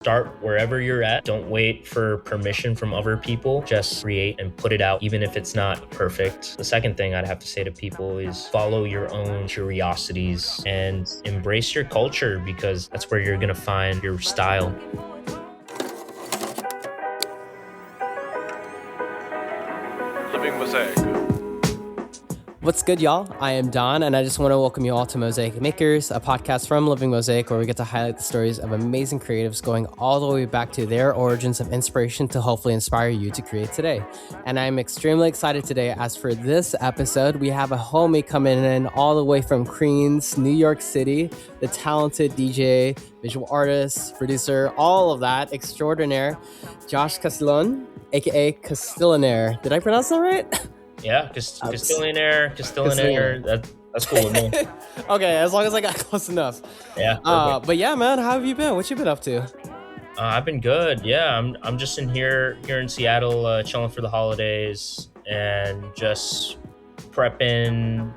Start wherever you're at. Don't wait for permission from other people. Just create and put it out, even if it's not perfect. The second thing I'd have to say to people is follow your own curiosities and embrace your culture, because that's where you're going to find your style. Living Mosaic. What's good, y'all? I am Don, and I just want to welcome you all to Mosaic Makers, a podcast from Living Mosaic, where we get to highlight the stories of amazing creatives going all the way back to their origins of inspiration to hopefully inspire you to create today. And I'm extremely excited today, as for this episode, we have a homie coming in all the way from Queens, New York City, the talented DJ, visual artist, producer, all of that, extraordinaire, Josh Castillonaire, aka Castillonaire. Did I pronounce that right? Yeah, Castillonaire, that's cool with me. Okay, as long as I got close enough. Yeah. But yeah, man, how have you been? What you been up to? I've been good. Yeah, I'm just here in Seattle, chilling for the holidays and just prepping,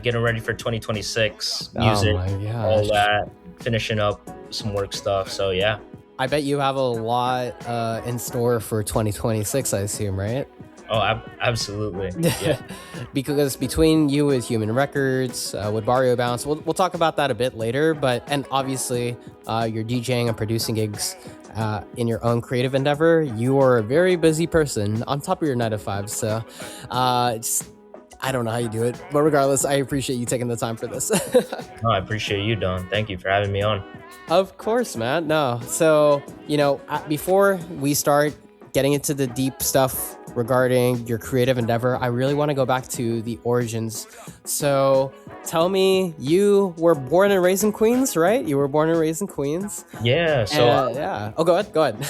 getting ready for 2026 music, all that, finishing up some work stuff. So yeah. I bet you have a lot in store for 2026, I assume, right? Oh, absolutely. Yeah. Because between you with Human Records, with Barrio Bounce, we'll talk about that a bit later. And obviously, you're DJing and producing gigs in your own creative endeavor. You are a very busy person on top of your 9 to 5. So I don't know how you do it. But regardless, I appreciate you taking the time for this. No, I appreciate you, Don. Thank you for having me on. Of course, man. No. So, before we start getting into the deep stuff regarding your creative endeavor, I really want to go back to the origins. So tell me, you were born and raised in Queens, right? You were born and raised in Queens. Yeah. So yeah. Oh, go ahead.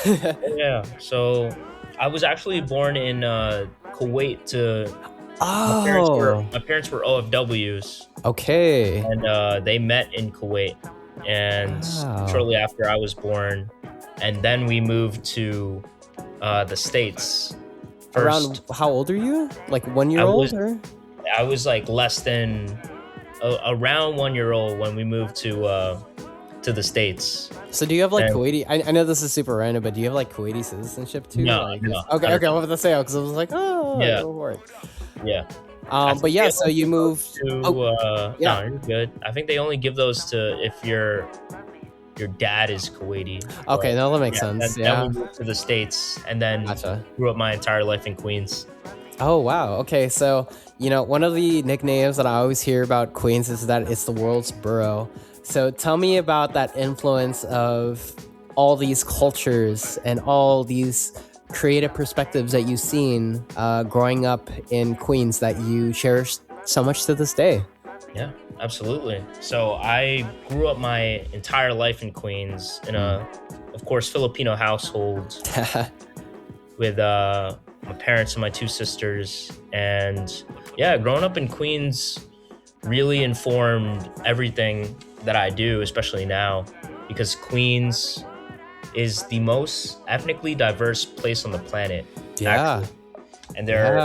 Yeah. So I was actually born in Kuwait. My parents were OFWs. Okay. And they met in Kuwait, and shortly after I was born, and then we moved to the States. First. Around how old are you? Like 1 year old? I was like less than around 1 year old when we moved to the States. So do you have like Kuwaiti? I know this is super random, but do you have like Kuwaiti citizenship too? No. Okay. I'm about to say because I was like, yeah. Go for it. Yeah. But yeah, so you moved to. No, you're good. I think they only give those to if your dad is Kuwaiti. Okay, no, that makes sense. Then we moved to the States, and then grew up my entire life in Queens. Oh, wow. Okay, so, one of the nicknames that I always hear about Queens is that it's the world's borough. So tell me about that influence of all these cultures and all these creative perspectives that you've seen growing up in Queens that you cherish so much to this day. Yeah, absolutely. So I grew up my entire life in Queens in a, of course, Filipino household with my parents and my 2 sisters. And yeah, growing up in Queens really informed everything that I do, especially now, because Queens is the most ethnically diverse place on the planet. Yeah. Actually. And there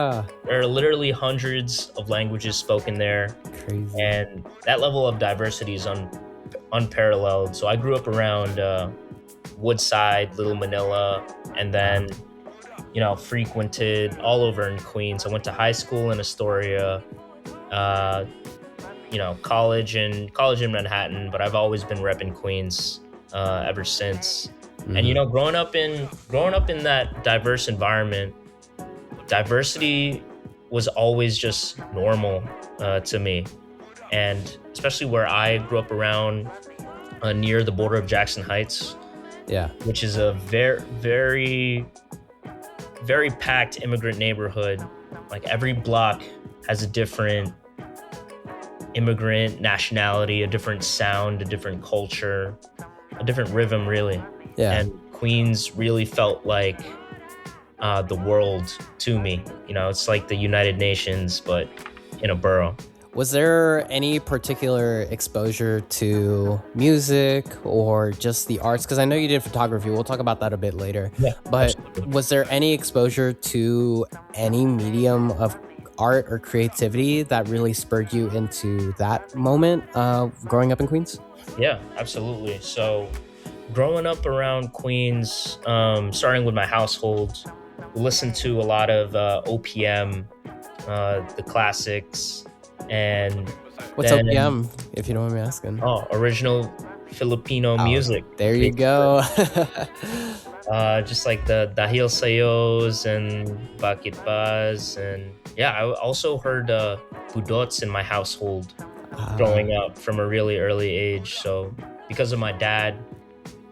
are literally hundreds of languages spoken there. Crazy. And that level of diversity is unparalleled. So I grew up around Woodside, Little Manila, and then, frequented all over in Queens. I went to high school in Astoria, college in Manhattan, but I've always been repping Queens ever since. Mm-hmm. And, growing up in that diverse environment, diversity was always just normal to me. And especially where I grew up around near the border of Jackson Heights, which is a very, very, very packed immigrant neighborhood. Like every block has a different immigrant nationality, a different sound, a different culture, a different rhythm, really. Yeah. And Queens really felt like the world to me. It's like the United Nations, but in a borough. Was there any particular exposure to music or just the arts? Because I know you did photography. We'll talk about that a bit later. Yeah, but absolutely. Was there any exposure to any medium of art or creativity that really spurred you into that moment growing up in Queens? Yeah, absolutely. So growing up around Queens, starting with my household, we listened to a lot of OPM, the classics, and What's then OPM, if you don't mind me asking? original Filipino Oh, music. there you go. Just like the Dahil Sayos and Bakit Baz, and yeah, I also heard Budots in my household Ah, growing up from a really early age. So because of my dad,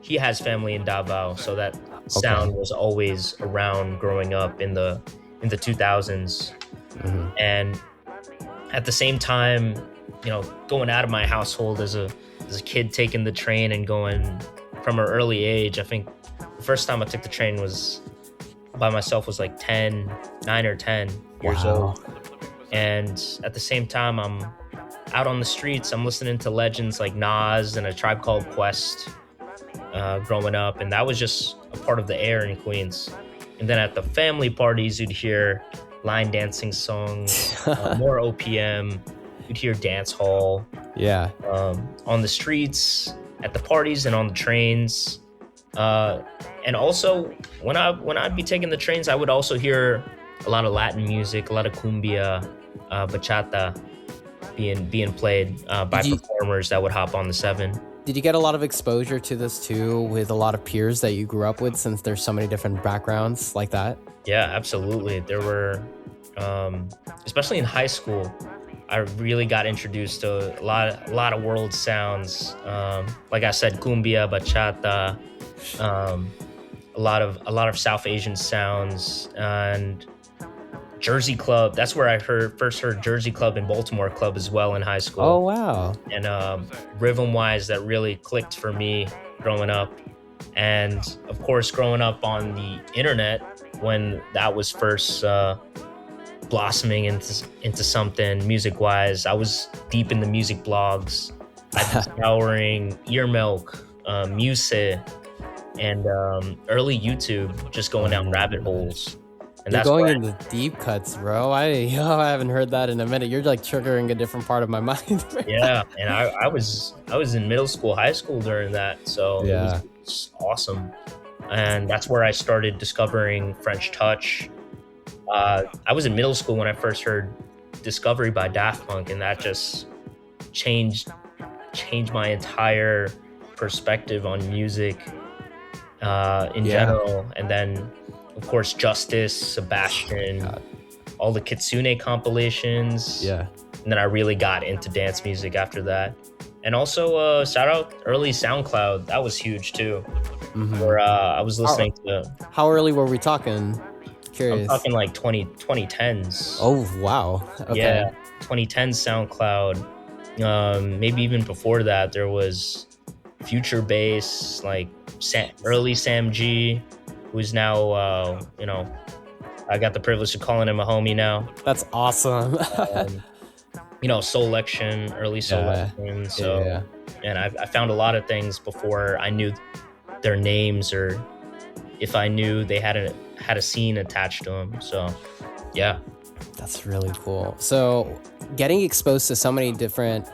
he has family in Davao, so that okay. sound was always around growing up in the 2000s. Mhm. And at the same time, going out of my household as a kid, taking the train and going from an early age. I think the first time I took the train was by myself was like 9 or 10 years Wow. old. And at the same time, I'm out on the streets. I'm listening to legends like Nas and A Tribe Called Quest growing up, and that was just a part of the air in Queens. And then at the family parties, you'd hear line dancing songs, more OPM. You'd hear dance hall Yeah. on the streets, at the parties, and on the trains. And also, when I'd be taking the trains, I would also hear a lot of Latin music, a lot of cumbia, bachata being played by Did you performers that would hop on the seven. did you get a lot of exposure to this too with a lot of peers that you grew up with, since there's so many different backgrounds like that? Yeah, absolutely. There were, especially in high school, I really got introduced to a lot of world sounds. Like I said, cumbia, bachata, um, a lot of South Asian sounds, and Jersey Club. That's where I first heard Jersey Club and Baltimore Club as well in high Oh, school. wow. And rhythm wise, that really clicked for me growing up. And of course, growing up on the internet when that was first blossoming into something music wise, I was deep in the music blogs. I'd be scouring Earmilk, Muse, and early YouTube, just going down rabbit holes. And You're that's going where into deep cuts, bro. I haven't heard that in a minute. You're like triggering a different part of my mind. yeah, and I was in middle school, high school during that, so Yeah. it was awesome. And that's where I started discovering French touch. I was in middle school when I first heard Discovery by Daft Punk, and that just changed changed my entire perspective on music in Yeah. general. And then, of course, Justice, Sebastian, God. all the Kitsune compilations. Yeah. And then I really got into dance music after that. And also, shout out early SoundCloud. That was huge too. Mhm. Where I was listening to, How early were we talking? I'm Curious. talking like 2010s. Oh, wow. Okay. Yeah, 2010 SoundCloud. Maybe even before that, there was Future Bass, like early Sam G, who's now, I got the privilege of calling him a homie now. That's awesome. Soulection, early Yeah. Soulection. So, Yeah. and I found a lot of things before I knew their names, or if I knew they had a scene attached to them. So, yeah. That's really cool. So, getting exposed to so many different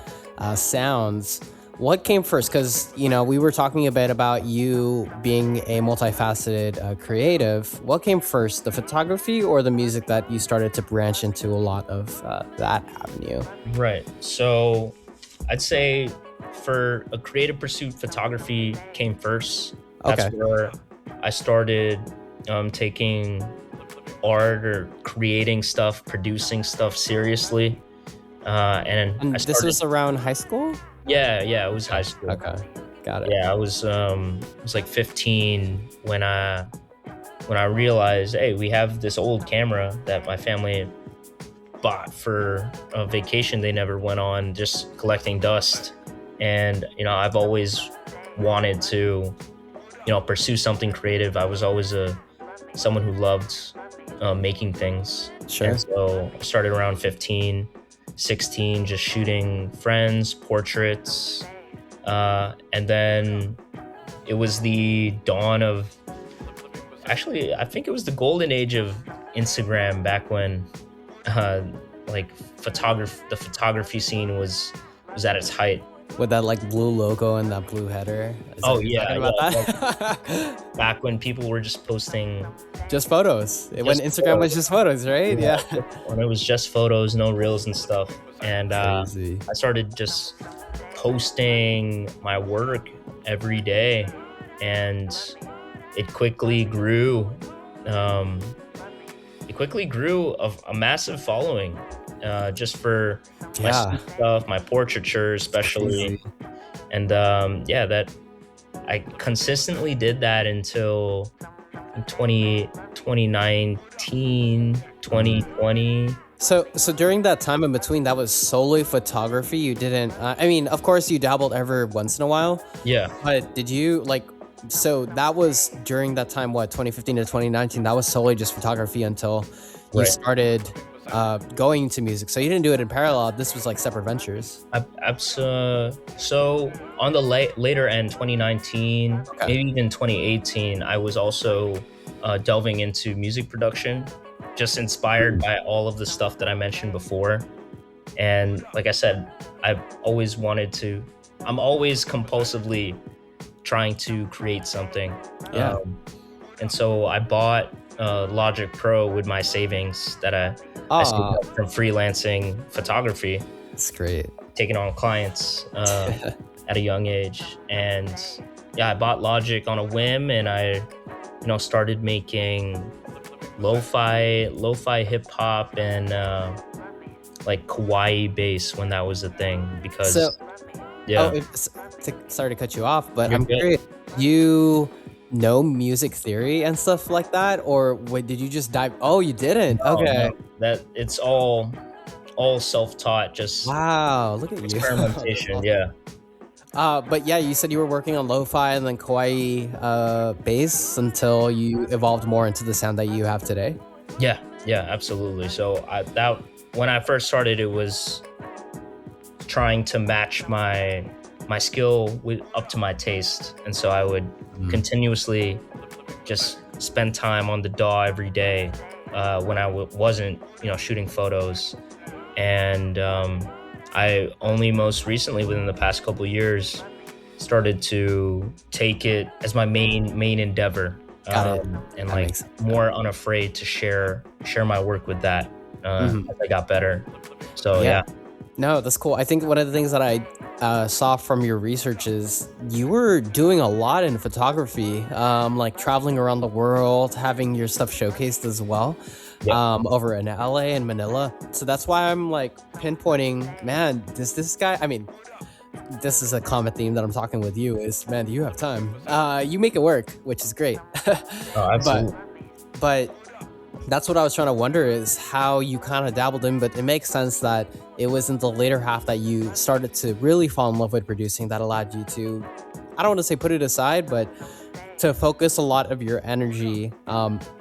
sounds, what came first? Because, we were talking a bit about you being a multifaceted creative. What came first, the photography or the music that you started to branch into a lot of that avenue? Right. So I'd say for a creative pursuit, photography came first. That's Okay. where I started taking art or creating stuff, producing stuff seriously. And And I this started, was around high school? yeah, it was high school. Okay. Got it. Yeah, I was like 15 when I realized, hey, we have this old camera that my family bought for a vacation they never went on, just collecting dust. And I've always wanted to pursue something creative. I was always someone who loved making things. Sure. And so I started around 15, 16, just shooting friends, portraits. And then it was the dawn of, actually, I think it was the golden age of Instagram, back when the photography scene was at its height. with that like blue logo and that blue header. Is that Oh what you're yeah, talking yeah. about Like that? back when people were just posting Just photos. When just Instagram was photos. just photos, right? Yeah, Yeah. when it was just photos, no reels and stuff. And Crazy. I started just posting my work every day, and it quickly grew. Um, it quickly grew of a massive following, just for my Yeah. street stuff, my portraiture, especially, Crazy. and yeah, that I consistently did that until 2019, 2020. So during that time in between, that was solely photography. You didn't. I mean, of course, you dabbled every once in a while. Yeah, But did you like? So that was during that time, what 2015 to 2019. That was solely just photography until you right. started going into music. So you didn't do it in parallel. This was like separate ventures. So on the later end, 2019, Okay. maybe even 2018, I was also delving into music production, just inspired by all of the stuff that I mentioned before. And like I said, I've always wanted to. I'm always compulsively trying to create something. Yeah. And so I bought Logic Pro with my savings that I saved Ah, up from freelancing photography, that's great. taking on clients at a young age. And yeah, I bought Logic on a whim, and I, started making lo-fi hip hop and like kawaii bass when that was a thing. Because So, yeah, sorry to cut you off, but you're I'm good. curious. You know music theory and stuff like that, or wait, did you just dive? Oh, you didn't. Oh, Okay. no, that it's all self-taught, just Wow, look at you. That's experimentation. awesome. Yeah, But yeah, you said you were working on lo-fi and then kawaii bass until you evolved more into the sound that you have today. yeah, yeah, absolutely. So that when I first started, it was trying to match my skill up to my taste, and so I would continuously just spend time on the DAW every day when I wasn't shooting photos. And I only most recently, within the past couple of years, started to take it as my main endeavor, Got it. and That like makes sense. more unafraid to share my work with that Mhm. as I got better. So Yeah. yeah. No, that's cool. I think one of the things that I saw from your research is you were doing a lot in photography, like traveling around the world, having your stuff showcased as well, Yeah. over in LA and Manila. So that's why I'm like pinpointing, man, this guy, I mean, this is a common theme that I'm talking with you is, man, do you have time? You make it work, which is great. Oh, but absolutely. but that's what I was trying to wonder is how you kind of dabbled in, but it makes sense that it was in the later half that you started to really fall in love with producing that allowed you to, I don't want to say put it aside, but to focus a lot of your energy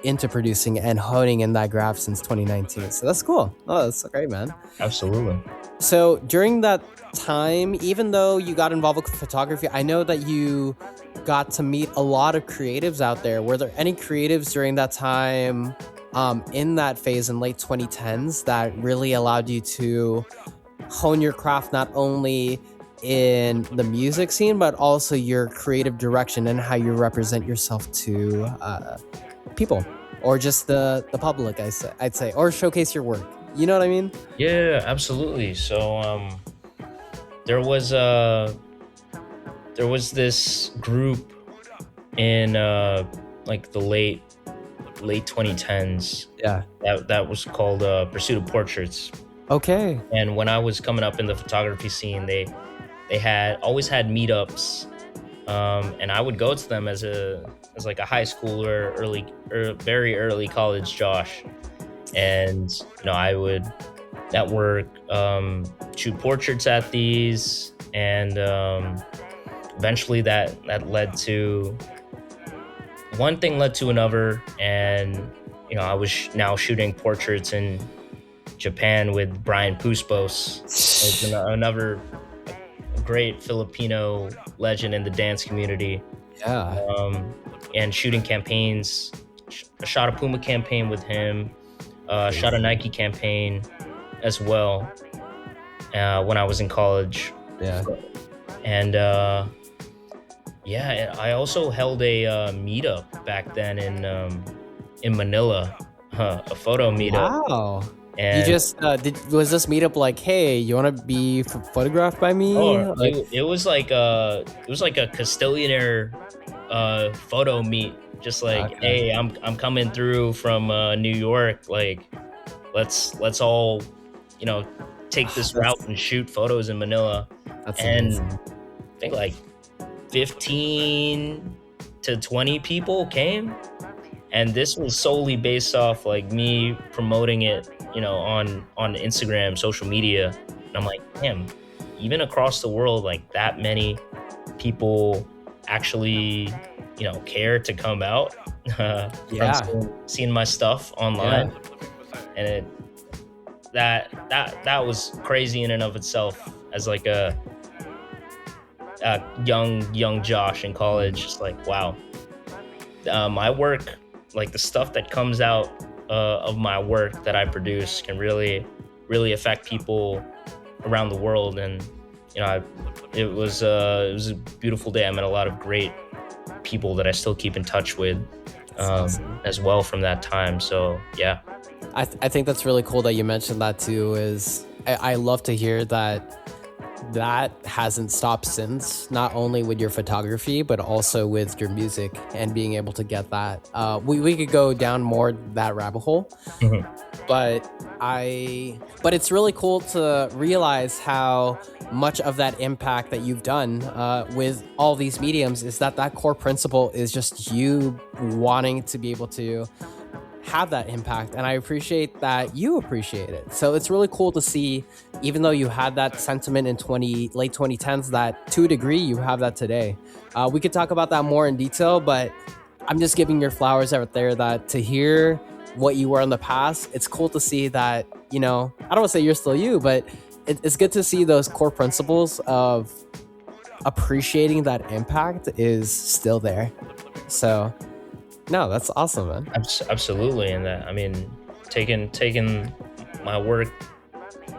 into producing and honing in that craft since 2019. So that's cool. Oh, that's so great, man. Absolutely. So during that time, even though you got involved with photography, I know that you got to meet a lot of creatives out there. Were there any creatives during that time in that phase in late 2010s that really allowed you to hone your craft not only in the music scene, but also your creative direction and how you represent yourself to people or just the public, I'd say, or showcase your work. You know what I mean? Yeah, absolutely. So there was this group in like the late 2010s Yeah. that was called Pursuit of Portraits. Okay. And when I was coming up in the photography scene, they had always had meetups, and I would go to them as like a high schooler, very early college Josh, and I would network, shoot portraits at these, and eventually that led to one thing led to another, and I was now shooting portraits in Japan with Brian Puspos, who's another great Filipino legend in the dance community, Yeah. and shooting campaigns. I shot a Puma campaign with him, shot a Nike campaign as well when I was in college. Yeah. And yeah, I also held a meetup back then in Manila, a photo meetup. Wow. You And just was this meetup like, hey, you want to be photographed by me? oh, Like, it was like a Castillonaire photo meet. Just like, okay, hey, I'm coming through from New York. Like, let's all, you know, take this route that's and shoot photos in Manila. And amazing. I think like 15 to 20 people came, and this was solely based off like me promoting it, on Instagram, social media. And I'm like, damn, even across the world, like that many people actually, care to come out from Yeah, seeing my stuff yeah, online. And that was crazy in and of itself, as like a young Josh in college. Just like, wow, my work, like the stuff that comes out of my work that I produce, can really affect people around the world. And it was a beautiful day. I met a lot of great people that I still keep in touch with, that's awesome. as well, from that time. So yeah. I think that's really cool that you mentioned that too. Is I love to hear that hasn't stopped since, not only with your photography but also with your music and being able to get that. We could go down more that rabbit hole, Mhm. but it's really cool to realize how much of that impact that you've done with all these mediums is that core principle is just you wanting to be able to have that impact, and I appreciate that you appreciate it. So it's really cool to see, even though you had that sentiment in late 2010s, that to a degree you have that today. We could talk about that more in detail, but I'm just giving your flowers out there, that to hear what you were in the past, it's cool to see that, I don't want to say you're still you, but it's good to see those core principles of appreciating that impact is still there. So no, that's awesome, man. Absolutely. And that, I mean, taking my work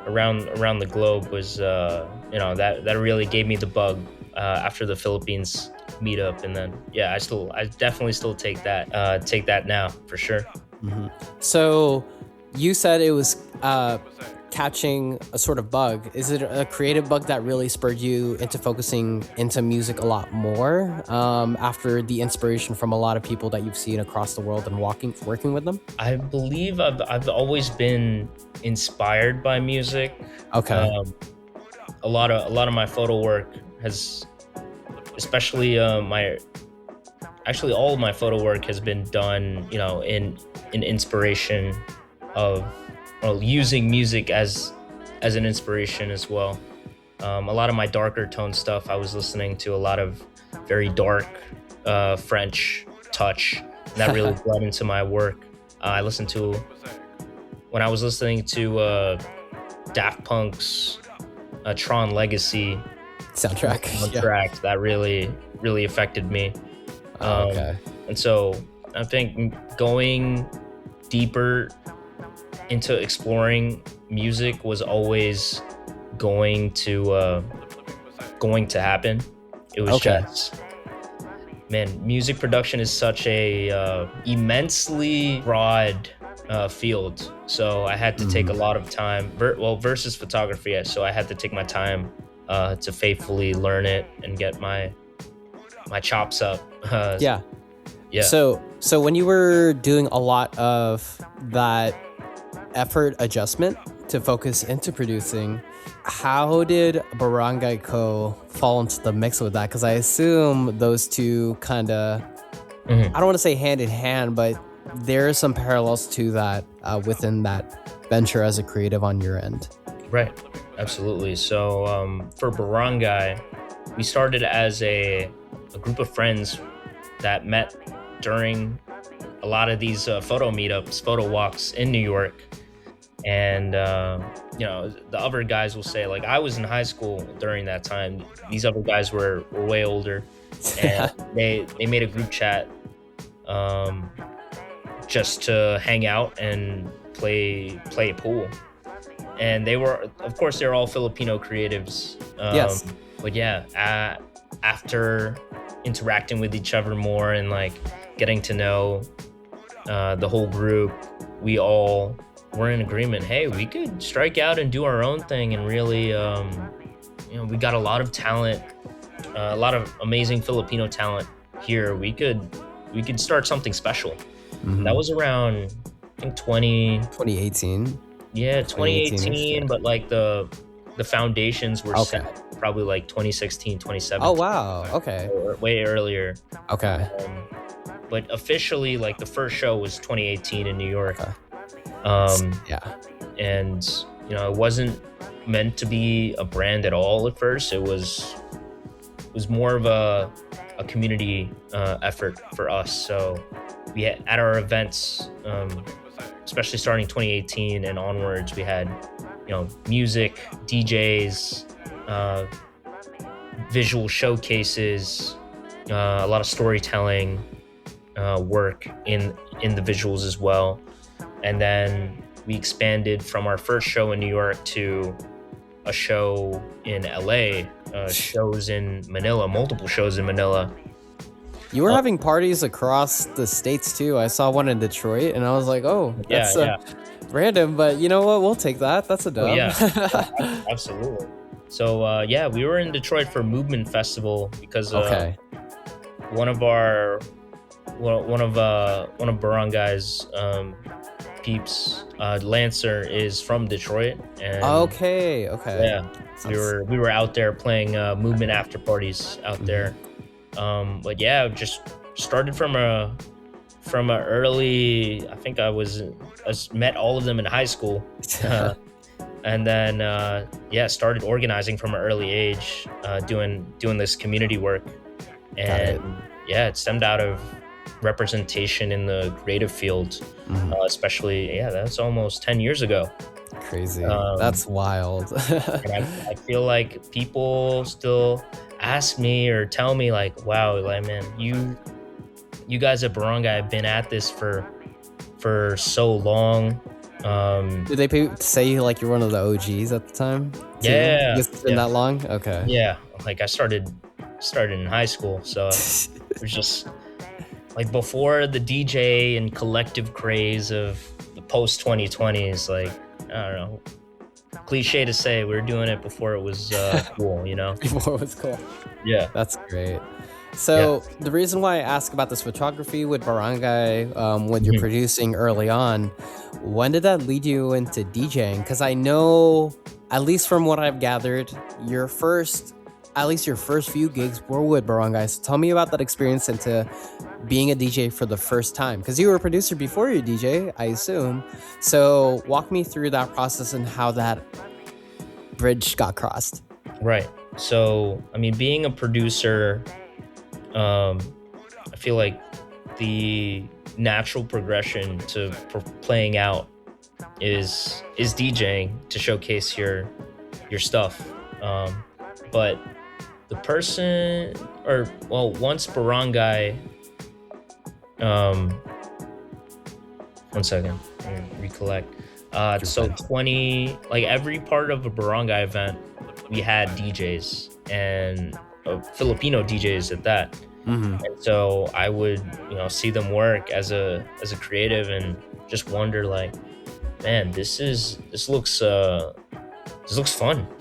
around the globe was, that really gave me the bug after the Philippines meetup. And then yeah, I definitely still take that now, for sure. Mhm. So you said it was catching a sort of bug. Is it a creative bug that really spurred you into focusing into music a lot more after the inspiration from a lot of people that you've seen across the world and working with them? I believe I've always been inspired by music. Okay. Um, a lot of my photo work has, especially my actually all of my photo work has been done, in inspiration of, well, using music as an inspiration as well. A lot of my darker tone stuff, I was listening to a lot of very dark French touch, and that really bled into my work. I listened to When I was listening to Daft Punk's Tron Legacy Soundtrack. Yeah. track, that really affected me. Oh, okay. And so I think going deeper into exploring music was always going to happen. It was Okay. just, man, music production is such a immensely broad field. So I had to take a lot of time, versus photography. So I had to take my time to faithfully learn it and get my chops up. Yeah. Yeah. So when you were doing a lot of that effort adjustment to focus into producing, how did Barangay Co fall into the mix with that? Because I assume those two kind of, Mhm. I don't want to say hand in hand, but there are some parallels to that within that venture as a creative on your end. Right. Absolutely. So for Barangay, we started as a group of friends that met during a lot of these photo meetups, photo walks in New York. And the other guys will say, like, I was in high school during that time. These other guys were way older, and they made a group chat just to hang out and play pool. And they were, of course, they're all Filipino creatives. Yes. but yeah, after interacting with each other more and like getting to know the whole group, we all were in agreement. Hey, we could strike out and do our own thing, and really, we got a lot of talent, a lot of amazing Filipino talent here. We could start something special. That was around, I think 2018. yeah, 2018-ish, 2018, yeah. but like the foundations were Okay. set probably like 2016, 2017. Oh wow. Okay. Or way earlier. Okay. But officially, like the first show was 2018 in New York. Okay. Yeah. And it wasn't meant to be a brand at all at first. It was more of a community effort for us. So we had, at our events, especially starting 2018 and onwards, we had music, DJs, visual showcases, a lot of storytelling work in the visuals as well. And then we expanded from our first show in New York to a show in LA, shows in Manila, multiple shows in Manila. You were having parties across the states too. I saw one in Detroit, and I was like, "Oh, that's random." But you know what? We'll take that. That's a dub. Oh, yeah, absolutely. So we were in Detroit for Movement Festival because one of Barangay's peeps, Lancer, is from Detroit. And yeah, we were out there playing movement after parties out there. But yeah, just started from a early. I think I met all of them in high school, and then started organizing from an early age, doing this community work, and it stemmed out of representation in the creative field, especially that's almost 10 years ago. Crazy. That's wild. And I feel like people still ask me or tell me like, wow, like, man, you guys at Barangay have been at this for so long. Did they say like you're one of the OGs at the time too? Yeah, it's been that long. Okay. Yeah, like I started in high school, so it was just like before the DJ and collective craze of the post 2020s. Like, I don't know, cliche to say, we were doing it before it was cool, Before it was cool. Yeah, that's great. So the reason why I ask about this photography with Barangay, when you're producing early on, when did that lead you into DJing? Because I know, at least from what I've gathered, your first few gigs were with Barangay. So tell me about that experience into being a DJ for the first time, because you were a producer before you DJ, I assume. So walk me through that process and how that bridge got crossed. Right. So, I mean, being a producer, I feel like the natural progression to playing out is DJing to showcase your stuff. But the person, once Barangay, one second, let me recollect. So every part of a Barangay event, we had DJs, and Filipino DJs at that. And so I would, see them work as a creative and just wonder, like, man, this looks fun.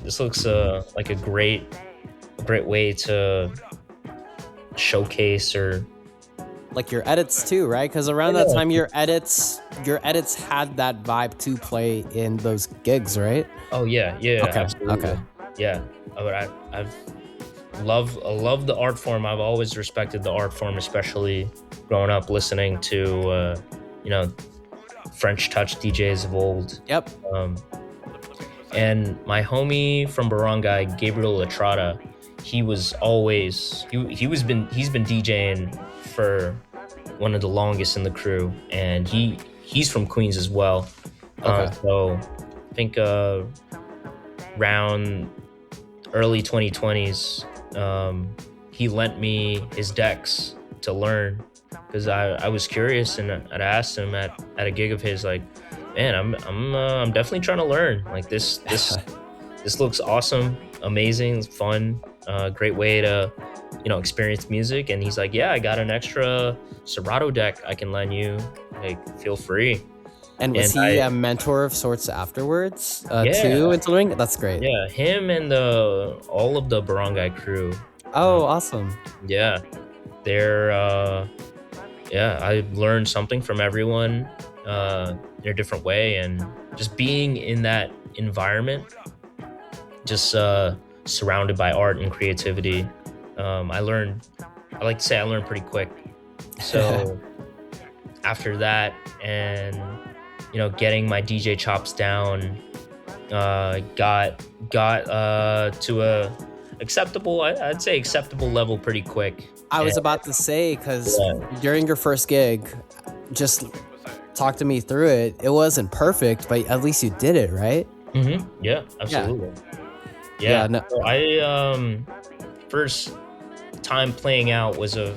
This looks like a great way to showcase, or like your edits too, right? Because around that time, your edits had that vibe to play in those gigs, right? Oh yeah, absolutely. Okay. Yeah, but I love the art form. I've always respected the art form, especially growing up listening to French touch DJs of old. Yep. And my homie from Barangay, Gabriel Latrada, he's been DJing for one of the longest in the crew, and he's from Queens as well. So I think around early 2020s, he lent me his decks to learn, because I was curious, and I'd asked him at a gig of his, like, man, I'm definitely trying to learn. Like, this looks awesome, amazing, fun. great way to, experience music. And he's like, yeah, I got an extra Serato deck I can lend you. Like, feel free. And was And he a mentor of sorts afterwards too yeah, into the ring? That's great. yeah, him and all of the barangay crew. Oh, awesome. Yeah, they're yeah, I learned something from everyone in a different way, and just being in that environment, just surrounded by art and creativity. I like to say I learned pretty quick. So after that, and getting my DJ chops down, got to a acceptable, I'd say acceptable level pretty quick. I was about to say, because during your first gig, just talk to me through it. It wasn't perfect, but at least you did it, right? Mm-hmm. Yeah, absolutely. Yeah. No. So I first time playing out was a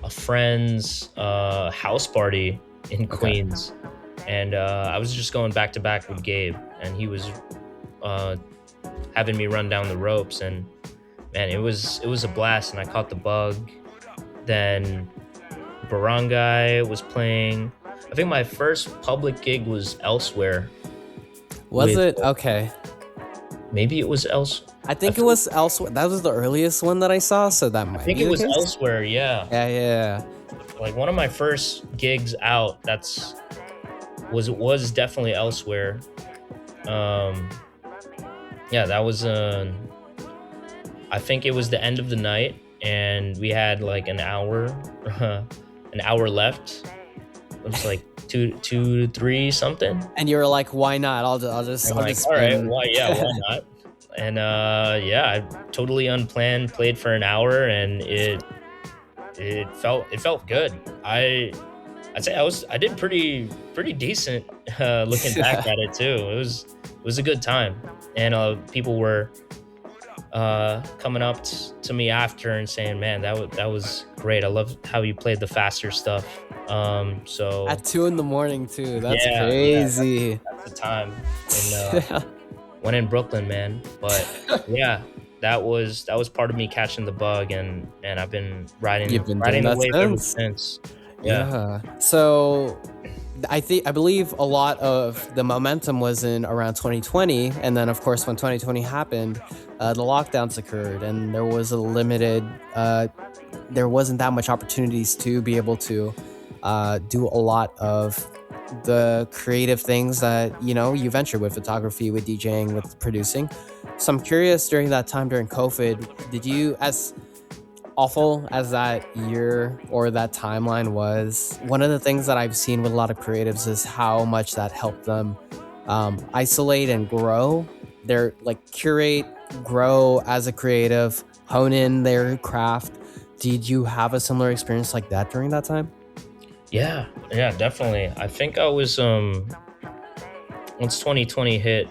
friend's house party in Queens, and I was just going back to back with Gabe, and he was having me run down the ropes, and man, it was a blast, and I caught the bug. Then Barangay was playing. I think my first public gig was elsewhere. Was it? Okay. Maybe it was elsewhere. I think it was elsewhere. That was the earliest one that I saw, so that might I think be it the was case. elsewhere, yeah. Yeah. Like one of my first gigs out, was definitely elsewhere. Yeah, that was I think it was the end of the night, and we had like an hour left. It was like 2-3 something. And you were like, "Why not? I'll just All right, spin." why not? And yeah, I totally unplanned, played for an hour, and it felt good. I'd say I did pretty decent looking back at it too. It was a good time, and people were coming up to me after and saying, "Man, that was great. I love how you played the faster stuff." So At 2 a.m. too. That's yeah, crazy. that's the time. And one in Brooklyn, man. But yeah, that was part of me catching the bug, and I've been riding You've been riding doing the that wave ever since. since. Yeah. So I believe a lot of the momentum was in around 2020, and then of course when 2020 happened, the lockdowns occurred, and there was a limited. There wasn't that much opportunities to be able to do a lot of the creative things that you ventured with: photography, with DJing, with producing. So I'm curious, during that time, during COVID, did you, as awful as that year or that timeline was, one of the things that I've seen with a lot of creatives is how much that helped them isolate and grow. They're like curate, grow as a creative, hone in their craft. Did you have a similar experience like that during that time? Yeah, definitely. I think I was once 2020 hit,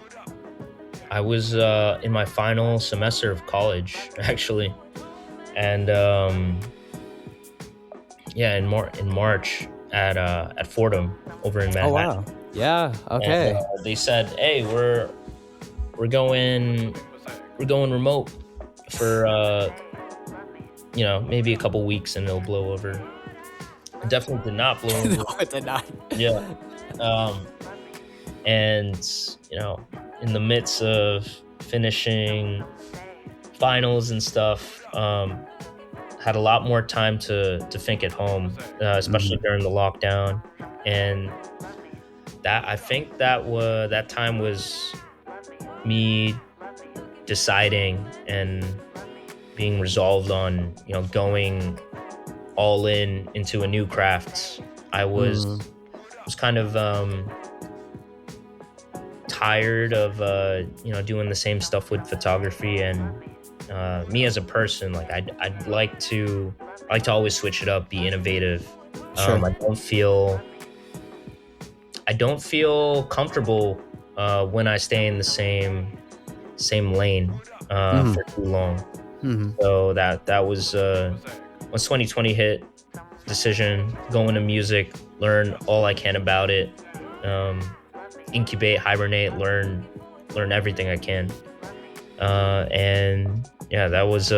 I was in my final semester of college, actually. And yeah, in March at Fordham over in Manhattan. Oh wow. Yeah, okay. And, they said, "Hey, we're going remote for maybe a couple weeks, and it'll blow over." It definitely did not blow over. No, it did not. Yeah. And in the midst of finishing finals and stuff, had a lot more time to think at home, especially during the lockdown. And I think that time was me deciding and being resolved on going all into a new craft. I was kind of tired of doing the same stuff with photography, and me as a person, like I'd like to always switch it up, be innovative. Sure. I don't feel comfortable when I stay in the same lane for too long. So that was once 2020 hit, decision, go into music, learn all I can about it, incubate, hibernate, learn everything I can. And yeah, that was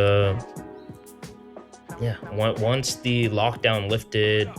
yeah. Once the lockdown lifted,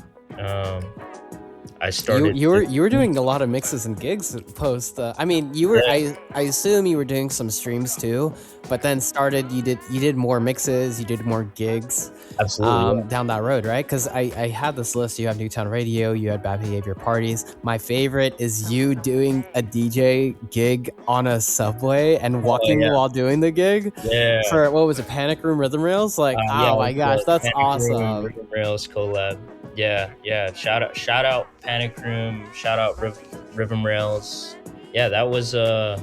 I You started you were to. you were doing a lot of mixes and gigs post. I mean, you were. Yeah, I assume you were doing some streams too, but then started. You did more mixes. You did more gigs, absolutely. Yeah. down that road, right? Because I had this list. You have Newtown Radio. You had Bad Behavior Parties. My favorite is you doing a DJ gig on a subway and Oh walking yeah, while doing the gig yeah. for what was it? Panic Room Rhythm Rails. Like, Yeah, oh my gosh, the that's Panic Room awesome. Rhythm Rails collab. Yeah, yeah. Shout out Panic Room. Shout out Rhythm Rails. Yeah, that was yeah,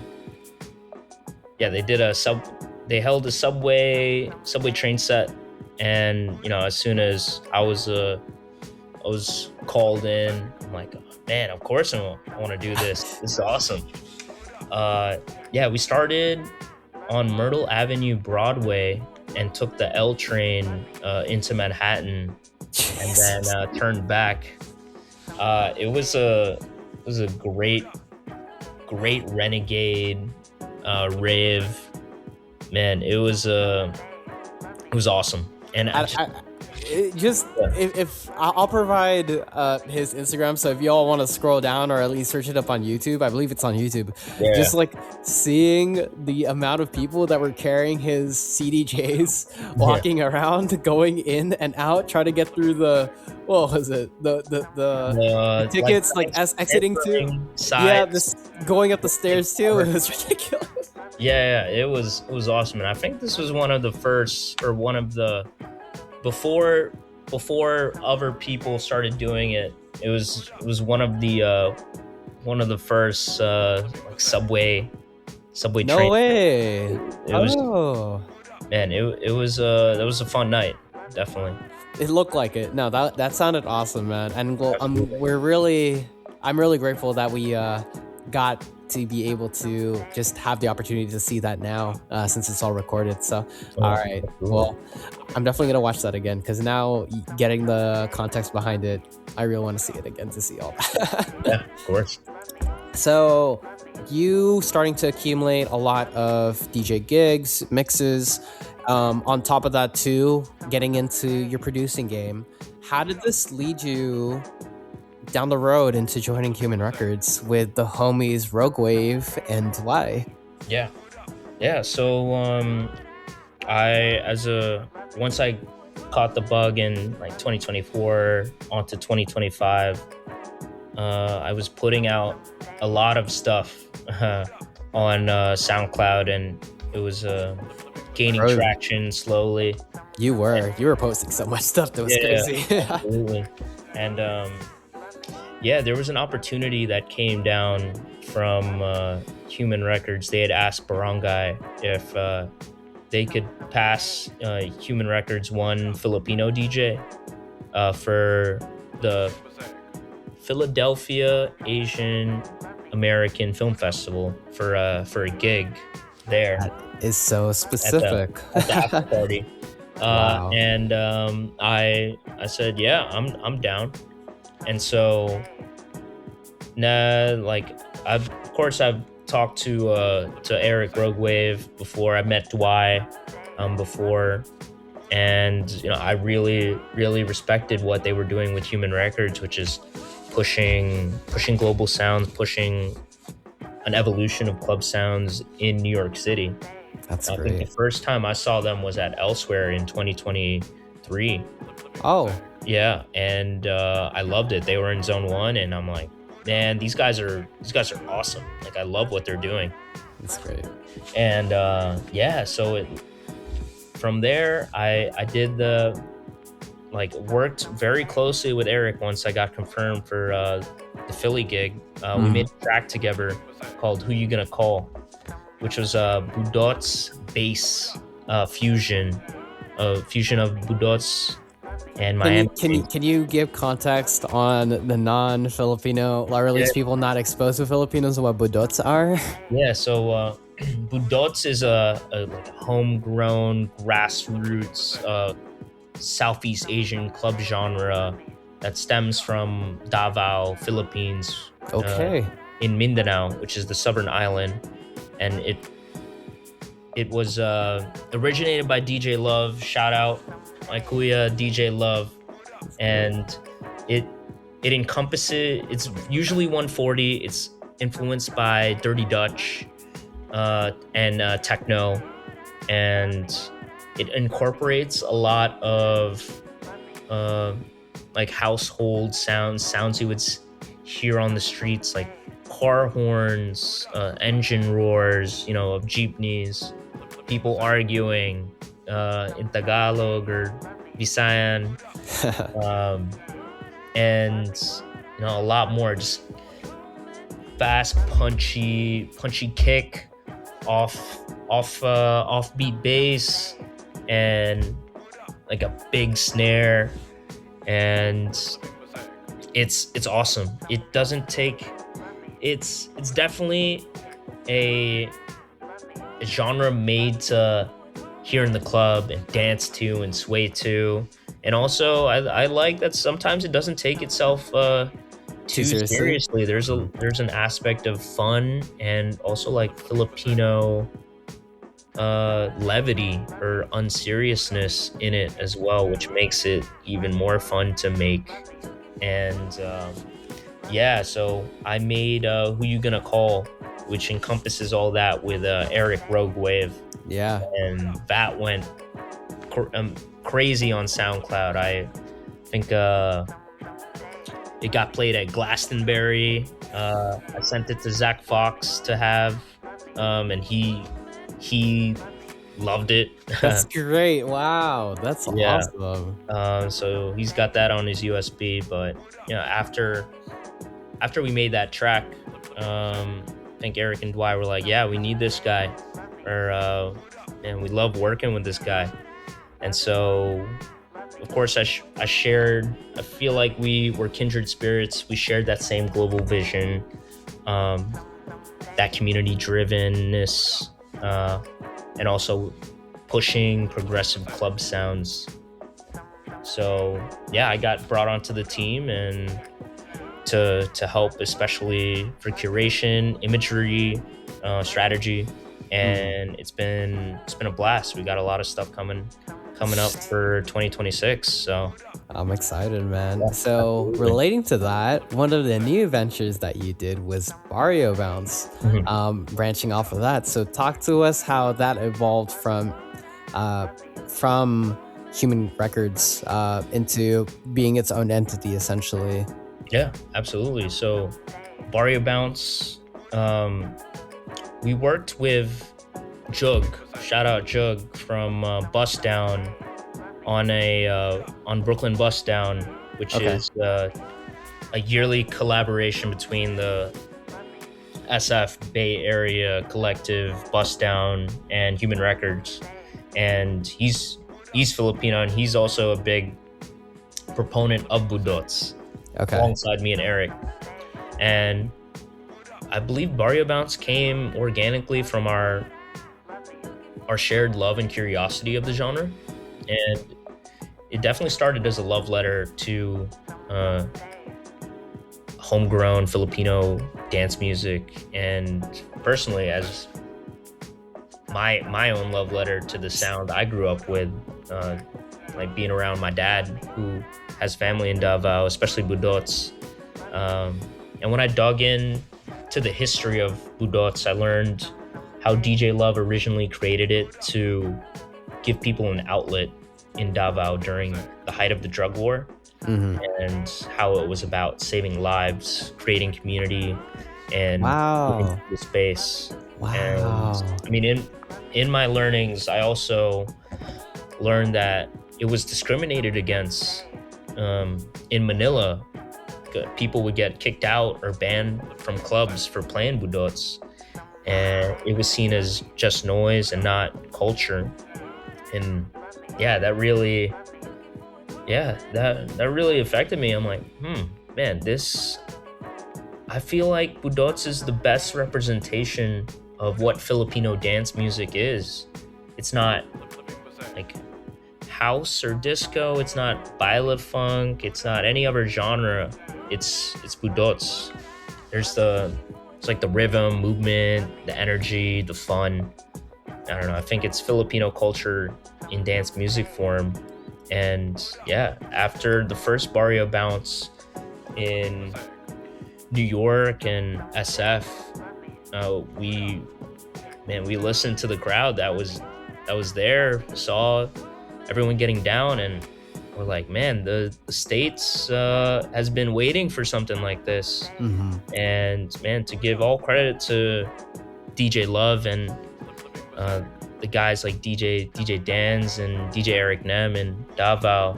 they did a sub. They held a subway train set, and as soon as I was called in, I'm like, oh, man, of course I want to do this. This is awesome. Yeah, we started on Myrtle Avenue, Broadway, and took the L train into Manhattan, and then Jesus. turned back. It was a great renegade rave, man. It was awesome, and I just Just yeah, if I'll provide his Instagram, so if y'all want to scroll down or at least search it up on YouTube, I believe it's on YouTube. yeah, Just like seeing the amount of people that were carrying his CDJs, yeah. walking around, going in and out, trying to get through the what was it the Like tickets, like as exiting too. entering Yeah, sides. this going up the stairs too. It was ridiculous. Yeah, yeah, it was awesome, and I think this was one of the first, or one of the before other people started doing it. It was one of the first like subway No train. way. It was, Oh. man, it was that was a fun night, definitely. It looked like it. No, that sounded awesome, man. And well, Absolutely. I'm really grateful that we got to be able to just have the opportunity to see that now, since it's all recorded. So, all right. Well, I'm definitely gonna watch that again because now getting the context behind it, I really want to see it again to see all that. Yeah, of course. So, you starting to accumulate a lot of DJ gigs, mixes. On top of that, too, getting into your producing game. How did this lead you down the road into joining Human Records with the homies Rogue Wave, and why? Yeah, yeah. So once I caught the bug in like 2024 onto 2025, I was putting out a lot of stuff on SoundCloud, and it was gaining Bro, traction slowly. you were posting so much stuff that was Yeah, crazy. absolutely. And yeah, there was an opportunity that came down from Human Records. They had asked Barangay if they could pass Human Records one Filipino DJ for the Philadelphia Asian American Film Festival for a gig there That is so at specific. the after party. Wow. And I said, yeah, I'm down. And so like I've talked to Eric Rogue Wave before. I met Dwy before, and I really respected what they were doing with Human Records, which is pushing global sounds, pushing an evolution of club sounds in New York City. That's I think the great. first time I saw them was at Elsewhere in 2023. Oh, Yeah, and I loved it. They were in Zone 1, and I'm like, man, these guys are awesome. Like, I love what they're doing. that's great. And yeah, so from there, I did worked very closely with Eric once I got confirmed for the Philly gig. We made a track together called "Who You Gonna Call," which was Budot's bass fusion of Budot's and Miami. Can you give context on the non-Filipino, or at least people not exposed to Filipinos, what budots are? Yeah, so Budots is like a homegrown grassroots Southeast Asian club genre that stems from Davao, Philippines, Okay. in Mindanao, which is the southern island, and It was originated by DJ Love. Shout out my kuya DJ Love, and it it encompasses. It's usually 140. It's influenced by Dirty Dutch and techno, and it incorporates a lot of uh, like household sounds you would hear on the streets, like car horns, engine roars, of jeepneys, people arguing in Tagalog or Visayan, um, and a lot more. Just fast, punchy kick, offbeat bass, and like a big snare, and it's awesome. It doesn't take. It's definitely a genre made to hear in the club and dance to and sway to, and also I like that sometimes it doesn't take itself too seriously. There's an aspect of fun and also like Filipino levity or unseriousness in it as well, which makes it even more fun to make. And so I made Who You Gonna Call, which encompasses all that with Eric Rogue Wave. Yeah. And that went crazy on SoundCloud. I think it got played at Glastonbury. I sent it to Zach Fox to have, and he loved it. That's great. Wow, that's awesome. So he's got that on his USB. But after we made that track, I think Eric and Dwight were like, "Yeah, we need this guy," and we love working with this guy. And so, of course, I shared. I feel like we were kindred spirits. We shared that same global vision, that community drivenness, and also pushing progressive club sounds. So I got brought onto the team and to help, especially for curation, imagery, strategy, and it's been a blast. We got a lot of stuff coming up for 2026. So I'm excited, man. Yeah, so absolutely. Relating to that, one of the new ventures that you did was Barrio Bounce, branching off of that. So talk to us how that evolved from Human Records into being its own entity, essentially. Yeah, absolutely. So Barrio Bounce, we worked with Jug. Shout out Jug from Bust Down on Brooklyn Bust Down, which is a yearly collaboration between the SF Bay Area collective Bust Down and Human Records. And he's Filipino, and he's also a big proponent of budots, alongside me and Eric. And I believe Barrio Bounce came organically from our shared love and curiosity of the genre, and it definitely started as a love letter to homegrown Filipino dance music, and personally as my own love letter to the sound I grew up with, like being around my dad who has family in Davao, especially budots. And when I dug in to the history of budots, I learned how DJ Love originally created it to give people an outlet in Davao during the height of the drug war, and how it was about saving lives, creating community, and the space. And I mean, in my learnings, I also learned that it was discriminated against. In Manila, people would get kicked out or banned from clubs for playing budots, and it was seen as just noise and not culture. And that really affected me. I'm like, man, I feel like budots is the best representation of what Filipino dance music is. It's not like house or disco, it's not baile funk, it's not any other genre. It's budots. It's like the rhythm, movement, the energy, the fun. I don't know, I think it's Filipino culture in dance music form. And yeah, after the first Barrio Bounce in New York and SF, we listened to the crowd that was there, saw everyone getting down, and we're like, man, the States has been waiting for something like this. Mm-hmm. And man, to give all credit to DJ Love and the guys like DJ Danz and DJ Eric Nem and Davao,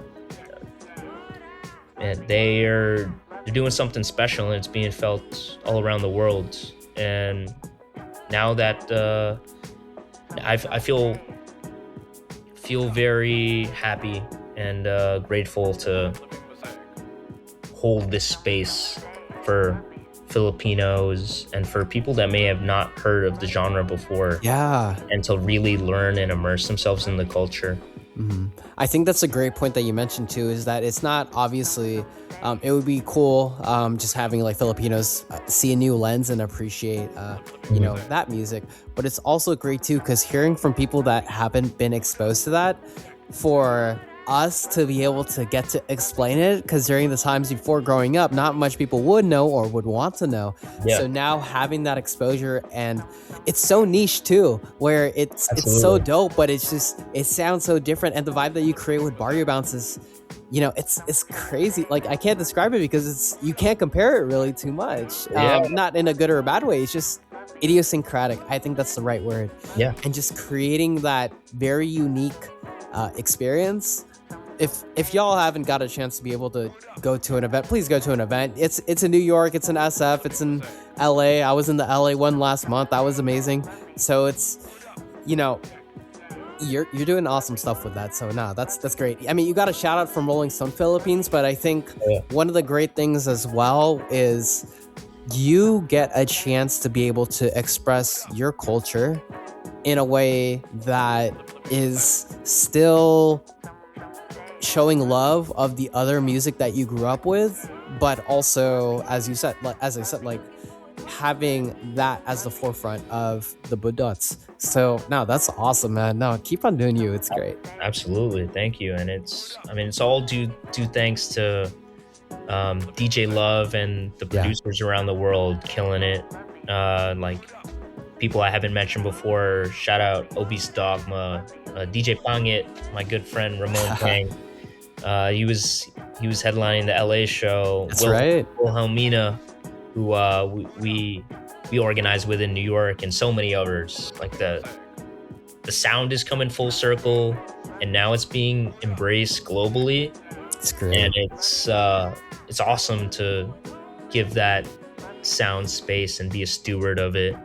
and they're doing something special, and it's being felt all around the world. And now that I feel very happy and grateful to hold this space for Filipinos and for people that may have not heard of the genre before. Yeah. And to really learn and immerse themselves in the culture. Mm-hmm. I think that's a great point that you mentioned too, is that it's not obviously, it would be cool just having like Filipinos see a new lens and appreciate, you know, that music. But it's also great too, because hearing from people that haven't been exposed to that, for us to be able to get to explain it, because during the times before growing up, not much people would know or would want to know. Yeah. So now having that exposure, and it's so niche too, where it's so Absolutely. dope, but it's just, it sounds so different. And the vibe that you create with Barrio Bounce is, you know, it's crazy. Like, I can't describe it because you can't compare it really too much. Yeah. Not in a good or a bad way. It's just idiosyncratic. I think that's the right word. Yeah. And just creating that very unique experience. If y'all haven't got a chance to be able to go to an event, please go to an event. It's in New York, it's in SF, it's in LA. I was in the LA one last month. That was amazing. So it's, you know, you're doing awesome stuff with that. So no, that's great. I mean, you got a shout out from Rolling Stone Philippines, but I think one of the great things as well is you get a chance to be able to express your culture in a way that is still showing love of the other music that you grew up with, but also, as I said, like having that as the forefront of the Budots. So no, that's awesome, man. No, keep on doing you. It's great. Absolutely. Thank you. And it's all due thanks to DJ Love and the producers around the world killing it. Like people I haven't mentioned before, shout out Obese Dogma, DJ Pangit, my good friend Ramon Pang. He was headlining the LA show. That's right. Wilhelmina, who we organized with in New York, and so many others. Like the sound is coming full circle, and now it's being embraced globally. It's great, and it's awesome to give that sound space and be a steward of it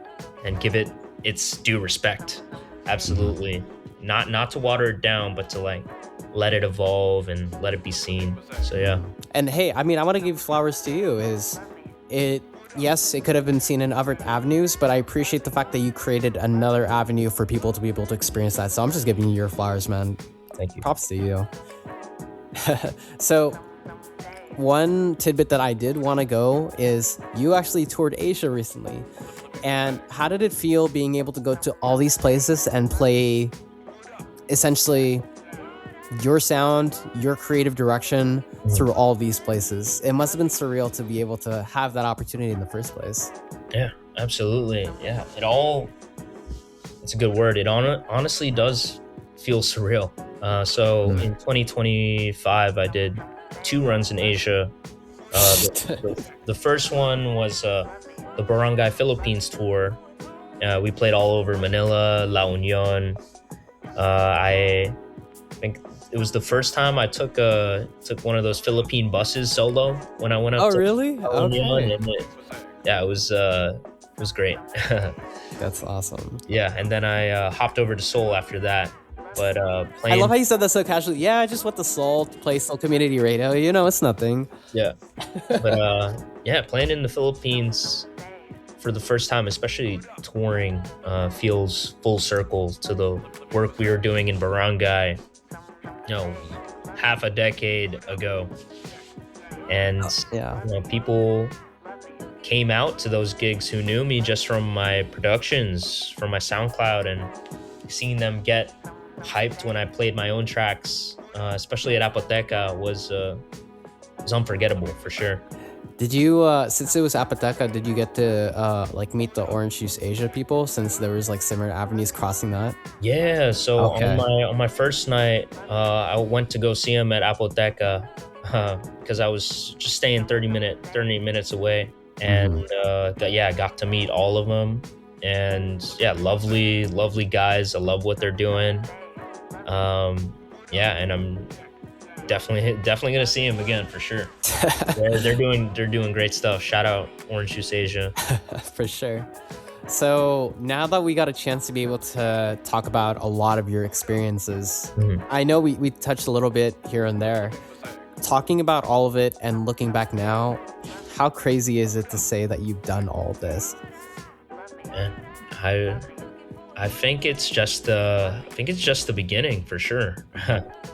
and give it its due respect. Absolutely. Not to water it down, but to like let it evolve and let it be seen. So yeah. And hey, I mean, I want to give flowers to you. Yes, it could have been seen in other avenues, but I appreciate the fact that you created another avenue for people to be able to experience that. So I'm just giving you your flowers, man. Thank you. Props to you. So one tidbit that I did want to go is you actually toured Asia recently. And how did it feel being able to go to all these places and play essentially your sound, your creative direction through all these places? It must have been surreal to be able to have that opportunity in the first place. Yeah, absolutely. Yeah, it's a good word. It honestly does feel surreal. So in 2025, I did 2 runs in Asia. The first one was the Barangay Philippines tour. We played all over Manila, La Union. I think it was the first time I took one of those Philippine buses solo when I went up. Oh, really? Okay. And it was great. That's awesome. Yeah, and then I hopped over to Seoul after that. But playing, I love how you said that so casually. Yeah, I just went to Seoul to play Seoul Community Radio. You know, it's nothing. Yeah, but playing in the Philippines for the first time, especially touring, feels full circle to the work we were doing in Barangay, half a decade ago. And people came out to those gigs who knew me just from my productions, from my SoundCloud, and seeing them get hyped when I played my own tracks, especially at Apoteca, was unforgettable for sure. Did you, since it was Apoteca, did you get to like meet the Orange Juice Asia people, since there was like similar avenues crossing that? Yeah, so Okay. on my first night, I went to go see him at Apoteca because I was just staying 30 minutes away, and I got to meet all of them, and yeah, lovely guys. I love what they're doing. Yeah, and I'm definitely gonna see him again for sure. They're doing great stuff. Shout out Orange Juice Asia. For sure. So now that we got a chance to be able to talk about a lot of your experiences, I know we touched a little bit here and there. Talking about all of it and looking back now, how crazy is it to say that you've done all of this? And I think it's just the beginning for sure.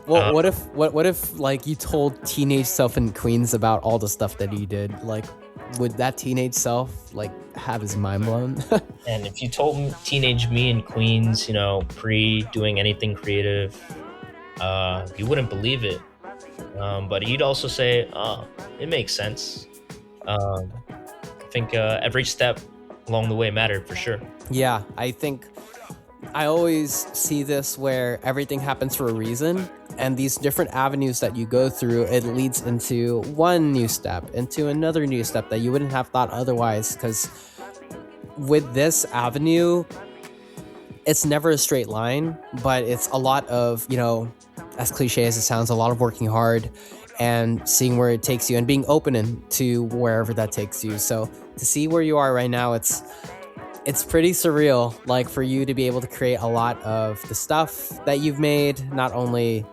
Well, what if like you told teenage self in Queens about all the stuff that you did? Like, would that teenage self like have his mind blown? And if you told me teenage me in Queens, pre doing anything creative, you wouldn't believe it. But he'd also say, "Oh, it makes sense." I think every step along the way mattered for sure. Yeah, I think I always see this where everything happens for a reason, and these different avenues that you go through, it leads into one new step, into another new step that you wouldn't have thought otherwise. Because with this avenue, it's never a straight line, but it's a lot of, as cliche as it sounds, a lot of working hard and seeing where it takes you and being open to wherever that takes you. So to see where you are right now, it's pretty surreal, like for you to be able to create a lot of the stuff that you've made, not only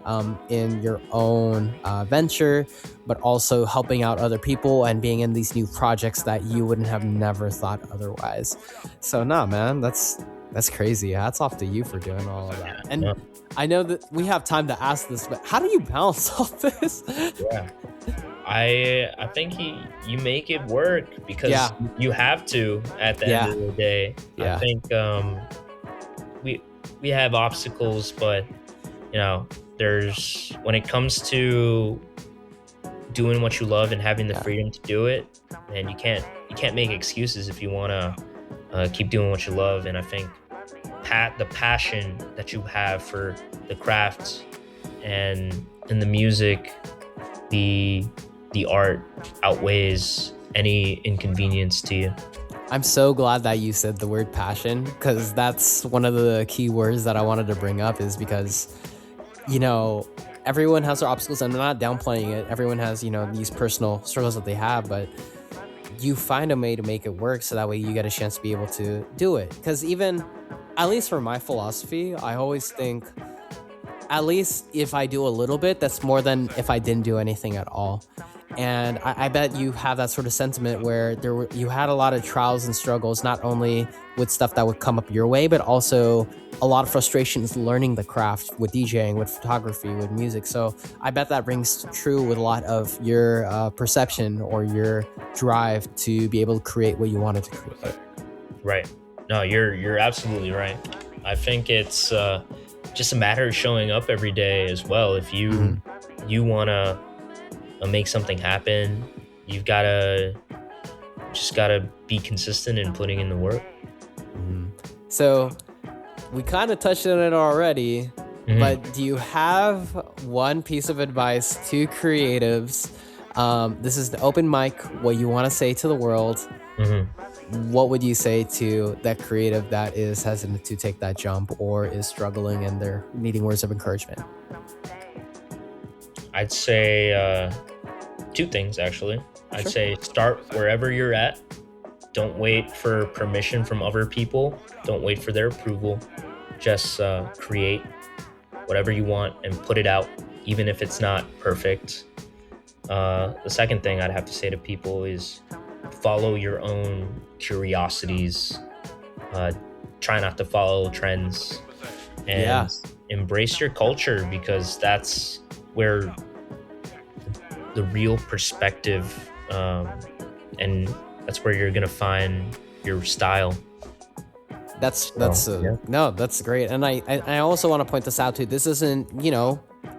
in your own venture, but also helping out other people and being in these new projects that you wouldn't have never thought otherwise. So nah, man, that's crazy. Hats off to you for doing all of that. And Yeah. I know that we have time to ask this, but how do you balance all this? Yeah. I think you make it work because Yeah. you have to at the end of the day. Yeah. I think we have obstacles, but there's when it comes to doing what you love and having the freedom to do it, and you can't make excuses if you want to keep doing what you love. And I think the passion that you have for the craft and the music, the art outweighs any inconvenience to you. I'm so glad that you said the word passion, because that's one of the key words that I wanted to bring up, is because, everyone has their obstacles, and I'm not downplaying it. Everyone has, these personal struggles that they have, but you find a way to make it work so that way you get a chance to be able to do it. Because even, at least for my philosophy, I always think, at least if I do a little bit, that's more than if I didn't do anything at all. And I bet you have that sort of sentiment where you had a lot of trials and struggles, not only with stuff that would come up your way, but also a lot of frustrations learning the craft with DJing, with photography, with music. So I bet that rings true with a lot of your perception or your drive to be able to create what you wanted to create. Right. No, you're absolutely right. I think it's just a matter of showing up every day as well. If you want to make something happen, you've just gotta be consistent in putting in the work. So we kind of touched on it already, but do you have one piece of advice to creatives? This is the open mic, what you want to say to the world. What would you say to that creative that is hesitant to take that jump or is struggling and they're needing words of encouragement? I'd say two things, actually. I'd say start wherever you're at. Don't wait for permission from other people. Don't wait for their approval. Just create whatever you want and put it out, even if it's not perfect. The second thing I'd have to say to people is follow your own curiosities. Try not to follow trends. And embrace your culture, because that's where the real perspective, and that's where you're gonna find your style. That's Yeah. no, that's great. And I also want to point this out too. This isn't,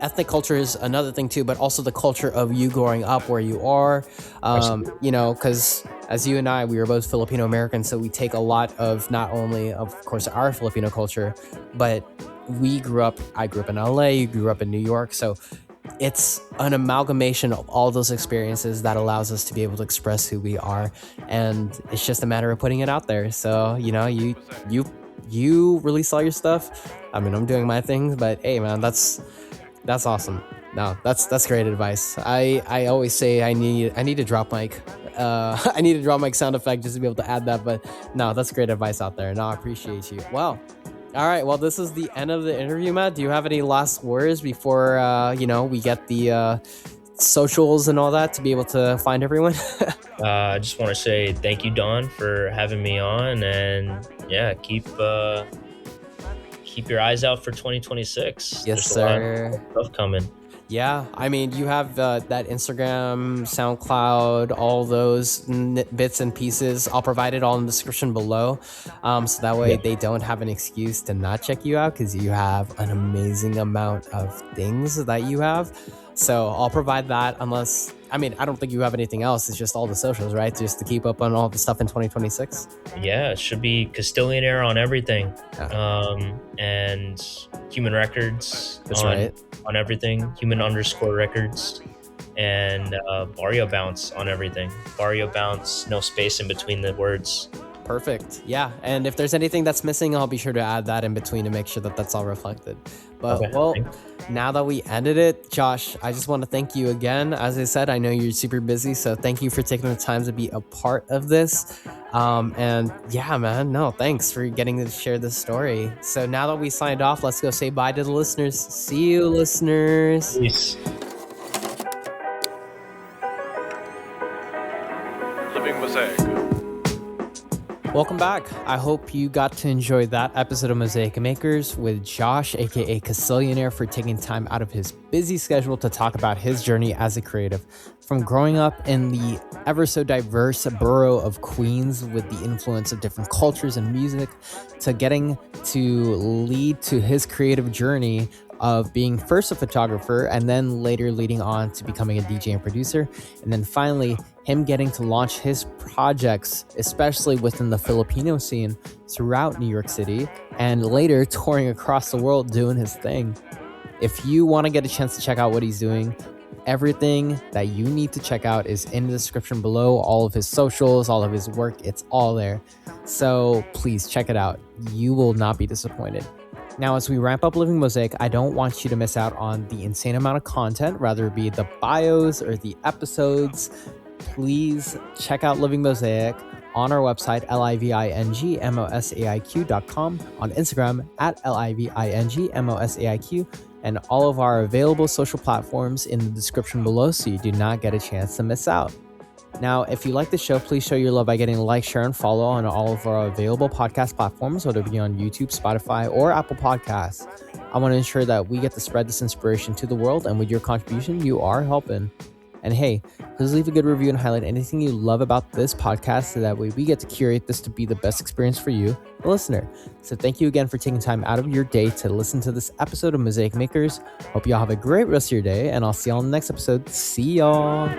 ethnic culture is another thing too, but also the culture of you growing up where you are. Because as you and I, we were both Filipino Americans, so we take a lot of not only, of course, our Filipino culture, but I grew up in LA, you grew up in New York, so it's an amalgamation of all those experiences that allows us to be able to express who we are, and it's just a matter of putting it out there. So you release all your stuff. I mean, I'm doing my things, but hey man, that's awesome. No, that's great advice. I always say I need to drop mic. I need to drop mic sound effect just to be able to add that, but no, that's great advice out there. No, I appreciate you. Well, all right. Well, this is the end of the interview, Matt. Do you have any last words before we get the socials and all that to be able to find everyone? I just want to say thank you, Don, for having me on, and yeah, keep your eyes out for 2026. Yes, There's a lot sir. of stuff coming. Yeah, I mean, you have that Instagram, SoundCloud, all those bits and pieces. I'll provide it all in the description below, so that way they don't have an excuse to not check you out, because you have an amazing amount of things that you have. So I'll provide that, unless, I mean, I don't think you have anything else. It's just all the socials, right? Just to keep up on all the stuff in 2026. Yeah, it should be Castillonaire on everything. And Human Records. That's right. On everything. Human_records. And Barrio Bounce on everything. Barrio Bounce, no space in between the words. Perfect. Yeah, and if there's anything that's missing, I'll be sure to add that in between to make sure that that's all reflected. But Okay. well, now that we ended it, Josh, I just want to thank you again. As I said, I know you're super busy, so thank you for taking the time to be a part of this. And yeah, man, no, thanks for getting to share this story. So now that we signed off, let's go say bye to the listeners. See you, listeners. Peace. Living Mosaic. Welcome back. I hope you got to enjoy that episode of Mosaic Makers with Josh, aka Castillonaire, for taking time out of his busy schedule to talk about his journey as a creative. From growing up in the ever so diverse borough of Queens with the influence of different cultures and music, to getting to lead to his creative journey of being first a photographer and then later leading on to becoming a DJ and producer. And then finally, him getting to launch his projects, especially within the Filipino scene throughout New York City, and later touring across the world doing his thing. If you want to get a chance to check out what he's doing, everything that you need to check out is in the description below. All of his socials, all of his work, it's all there. So please check it out. You will not be disappointed. Now, as we ramp up Living Mosaic, I don't want you to miss out on the insane amount of content, whether it be the bios or the episodes. Please check out Living Mosaic on our website, livingmosaiq.com, on Instagram at livingmosaiq, and all of our available social platforms in the description below, so you do not get a chance to miss out. Now, if you like the show, please show your love by getting a like, share, and follow on all of our available podcast platforms, whether it be on YouTube, Spotify, or Apple Podcasts. I want to ensure that we get to spread this inspiration to the world, and with your contribution, you are helping. And hey, please leave a good review and highlight anything you love about this podcast, so that way we get to curate this to be the best experience for you, the listener. So thank you again for taking time out of your day to listen to this episode of Mosaic Makers. Hope y'all have a great rest of your day, and I'll see y'all in the next episode. See y'all.